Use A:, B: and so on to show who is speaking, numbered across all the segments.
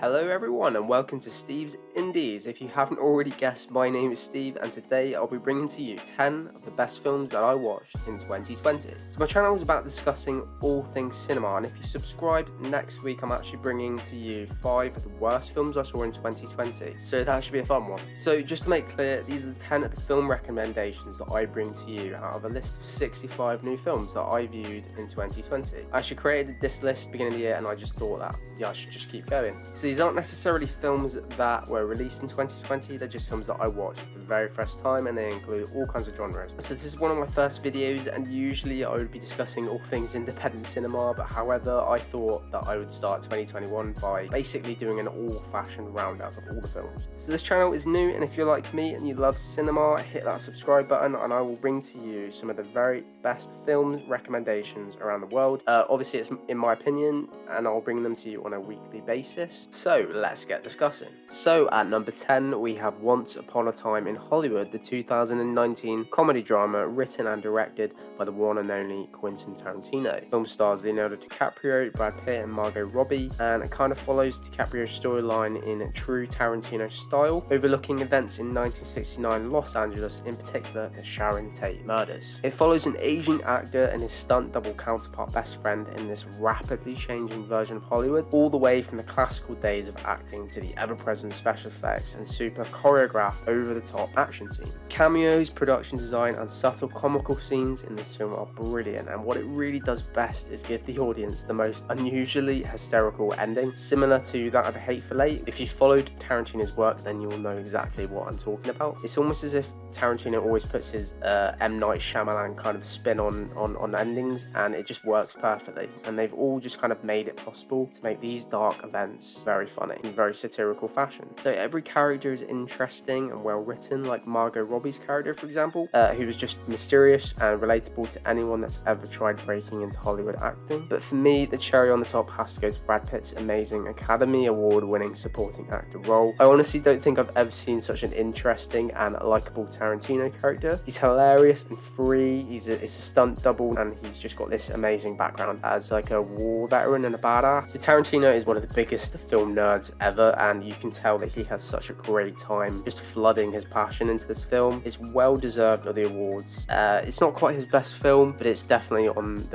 A: Hello everyone and welcome to Steve's Indies. If you haven't already guessed, my name is Steve and today I'll be bringing to you 10 of the best films that I watched in 2020. So my channel is about discussing all things cinema, and if you subscribe, next week I'm actually bringing to you 5 of the worst films I saw in 2020. So that should be a fun one. So just to make clear, these are the 10 of the film recommendations that I bring to you out of a list of 65 new films that I viewed in 2020. I actually created this list at the beginning of the year and I just thought that, I should just keep going. So these aren't necessarily films that were released in 2020, they're just films that I watched for the very first time, and they include all kinds of genres. So this is one of my first videos, and usually I would be discussing all things independent cinema, but however I thought that I would start 2021 by basically doing an old-fashioned roundup of all the films. So this channel is new, and if you're like me and you love cinema, hit that subscribe button and I will bring to you some of the very best film recommendations around the world. Obviously it's in my opinion, and I'll bring them to you on a weekly basis. So let's get discussing. So at number 10 we have Once Upon a Time in Hollywood, the 2019 comedy drama written and directed by the one and only Quentin Tarantino. The film stars Leonardo DiCaprio, Brad Pitt and Margot Robbie, and it kind of follows DiCaprio's storyline in true Tarantino style, overlooking events in 1969 Los Angeles, in particular the Sharon Tate murders. It follows an aging actor and his stunt double counterpart best friend in this rapidly changing version of Hollywood, all the way from the classical days of acting to the ever-present special effects and super choreographed over-the-top action scenes. Cameos, production design and subtle comical scenes in this film are brilliant, and what it really does best is give the audience the most unusually hysterical ending, similar to that of Hateful Eight. If you followed Tarantino's work, then you will know exactly what I'm talking about. It's almost as if Tarantino always puts his M. Night Shyamalan kind of spin on endings, and it just works perfectly, and they've all just kind of made it possible to make these dark events very funny in very satirical fashion. So every character is interesting and well written, like Margot Robbie's character for example, who was just mysterious and relatable to anyone that's ever tried breaking into Hollywood acting. But for me, the cherry on the top has to go to Brad Pitt's amazing Academy Award winning supporting actor role. I honestly don't think I've ever seen such an interesting and likeable Tarantino character. He's hilarious and free, he's a stunt double, and he's just got this amazing background as like a war veteran and a badass. So Tarantino is one of the biggest film nerds ever, and you can tell that he has such a great time just flooding his passion into this film. It's well deserved of the awards. It's not quite his best film, but it's definitely on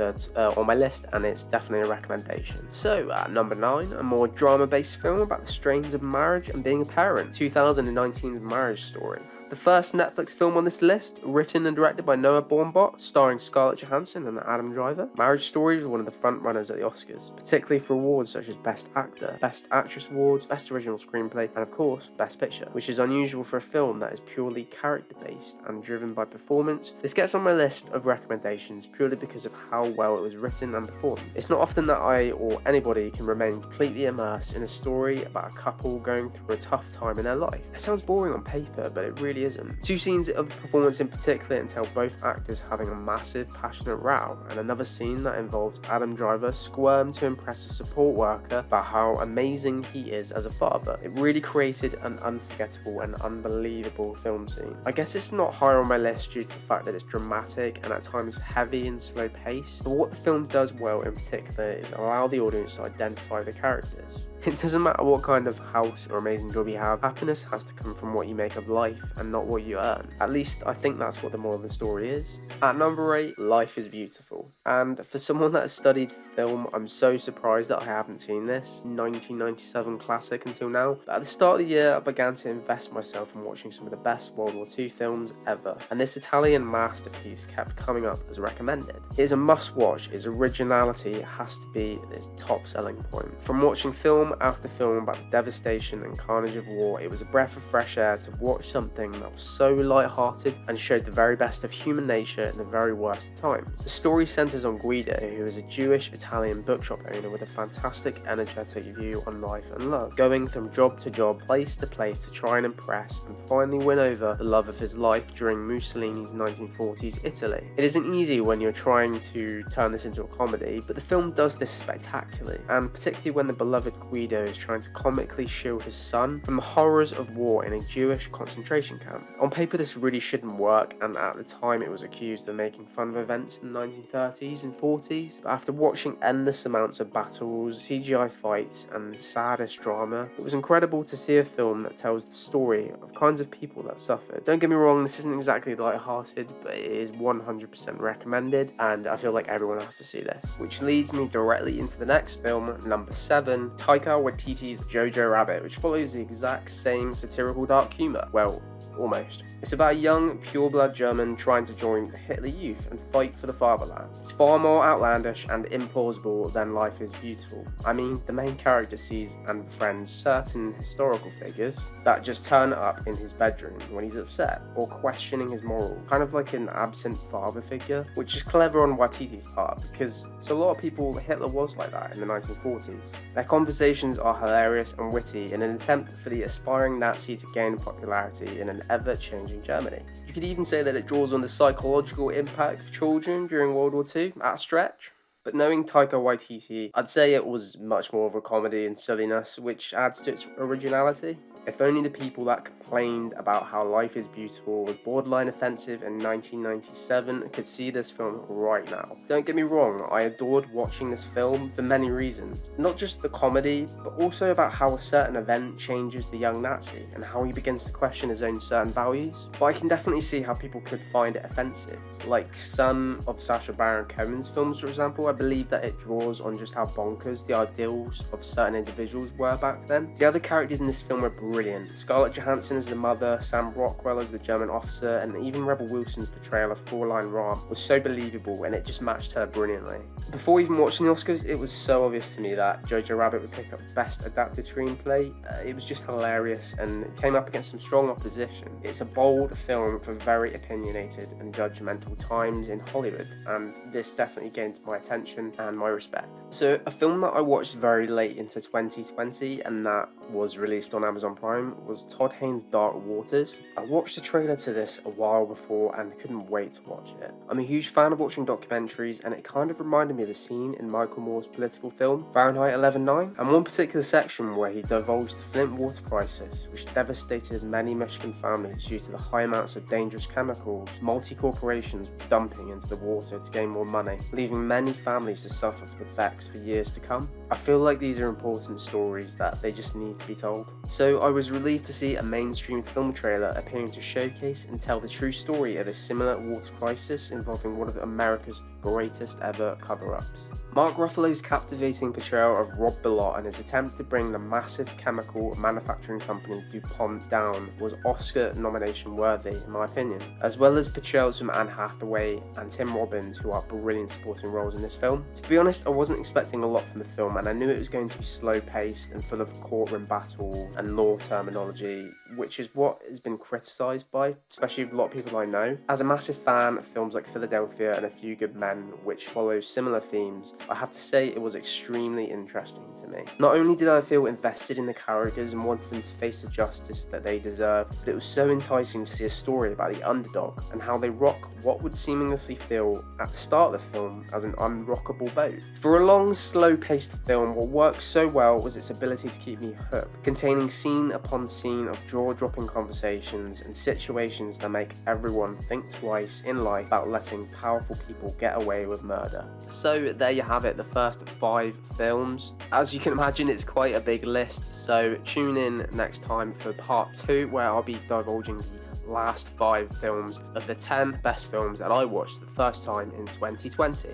A: my list, and it's definitely a recommendation. So at number 9, a more drama-based film about the strains of marriage and being a parent, 2019's Marriage Story. The first Netflix film on this list, written and directed by Noah Baumbach, starring Scarlett Johansson and Adam Driver. Marriage Story was one of the front runners at the Oscars, particularly for awards such as Best Actor, Best Actress Awards, Best Original Screenplay, and of course, Best Picture, which is unusual for a film that is purely character-based and driven by performance. This gets on my list of recommendations purely because of how well it was written and performed. It's not often that I or anybody can remain completely immersed in a story about a couple going through a tough time in their life. It sounds boring on paper, but it really isn't. 2 scenes of the performance in particular entail both actors having a massive passionate row, and another scene that involves Adam Driver squirm to impress a support worker about how amazing he is as a father. It really created an unforgettable and unbelievable film scene. I guess it's not higher on my list due to the fact that it's dramatic and at times heavy and slow paced, but what the film does well in particular is allow the audience to identify the characters. It doesn't matter what kind of house or amazing job you have, happiness has to come from what you make of life and not what you earn. At least I think that's what the moral of the story is. At number 8, Life is Beautiful. And for someone that has studied film, I'm so surprised that I haven't seen this 1997 classic until now. But at the start of the year, I began to invest myself in watching some of the best World War II films ever, and this Italian masterpiece kept coming up as recommended. It is a must watch. Its originality has to be its top selling point. From watching film after film about the devastation and carnage of war, it was a breath of fresh air to watch something that was so light-hearted and showed the very best of human nature in the very worst of times. The story centers on Guido, who is a Jewish Italian bookshop owner with a fantastic, energetic view on life and love, going from job to job, place to place to try and impress and finally win over the love of his life during Mussolini's 1940s Italy. It isn't easy when you're trying to turn this into a comedy, but the film does this spectacularly, and particularly when the beloved Guido is trying to comically shield his son from the horrors of war in a Jewish concentration camp. On paper this really shouldn't work, and at the time it was accused of making fun of events in the 1930s and 40s, but after watching watching endless amounts of battles, CGI fights, and saddest drama, it was incredible to see a film that tells the story of kinds of people that suffered. Don't get me wrong, this isn't exactly light-hearted, but it is 100% recommended, and I feel like everyone has to see this. Which leads me directly into the next film, number 7, Taika Waititi's Jojo Rabbit, which follows the exact same satirical dark humour. Well, almost. It's about a young, pure-blood German trying to join the Hitler Youth and fight for the fatherland. It's far more outlandish and implausible than Life is Beautiful. I mean, the main character sees and befriends certain historical figures that just turn up in his bedroom when he's upset or questioning his morals, kind of like an absent father figure, which is clever on Waititi's part because to a lot of people, Hitler was like that in the 1940s. Their conversations are hilarious and witty in an attempt for the aspiring Nazi to gain popularity in an ever-changing Germany. You could even say that it draws on the psychological impact of children during World War II at a stretch. But knowing Taika Waititi, I'd say it was much more of a comedy and silliness, which adds to its originality. If only the people that complained about how Life is Beautiful was borderline offensive in 1997 could see this film right now. Don't get me wrong, I adored watching this film for many reasons. Not just the comedy, but also about how a certain event changes the young Nazi and how he begins to question his own certain values. But I can definitely see how people could find it offensive. Like some of Sacha Baron Cohen's films, for example, I believe that it draws on just how bonkers the ideals of certain individuals were back then. The other characters in this film were brilliant. Scarlett Johansson as the mother, Sam Rockwell as the German officer, and even Rebel Wilson's portrayal of Fräulein Rahm was so believable and it just matched her brilliantly. Before even watching the Oscars, it was so obvious to me that Jojo Rabbit would pick up Best Adapted Screenplay. It was just hilarious and it came up against some strong opposition. It's a bold film for very opinionated and judgmental times in Hollywood, and this definitely gained my attention and my respect. So a film that I watched very late into 2020 and that was released on Amazon Prime was Todd Haynes' Dark Waters. I watched the trailer to this a while before and couldn't wait to watch it. I'm a huge fan of watching documentaries and it kind of reminded me of a scene in Michael Moore's political film Fahrenheit 11/9, and one particular section where he divulged the Flint water crisis which devastated many Michigan families due to the high amounts of dangerous chemicals multi-corporations were dumping into the water to gain more money, leaving many families to suffer the effects for years to come. I feel like these are important stories that they just need to be told. So I was relieved to see a mainstream film trailer appearing to showcase and tell the true story of a similar water crisis involving one of America's greatest ever cover-ups. Mark Ruffalo's captivating portrayal of Rob Bilott and his attempt to bring the massive chemical manufacturing company DuPont down was Oscar nomination worthy in my opinion, as well as portrayals from Anne Hathaway and Tim Robbins, who are brilliant supporting roles in this film. To be honest, I wasn't expecting a lot from the film and I knew it was going to be slow paced and full of courtroom battles and law terminology, which is what has been criticised by, especially a lot of people I know. As a massive fan of films like Philadelphia and A Few Good Men, which follow similar themes, I have to say it was extremely interesting to me. Not only did I feel invested in the characters and wanted them to face the justice that they deserved, but it was so enticing to see a story about the underdog and how they rock what would seamlessly feel at the start of the film as an unrockable boat. For a long, slow-paced film, what worked so well was its ability to keep me hooked, containing scene upon scene of jaw-dropping conversations and situations that make everyone think twice in life about letting powerful people get away with murder. So there you have it, the first 5 films. As you can imagine, it's quite a big list, so tune in next time for part 2 where I'll be divulging the last 5 films of the 10 best films that I watched the first time in 2020.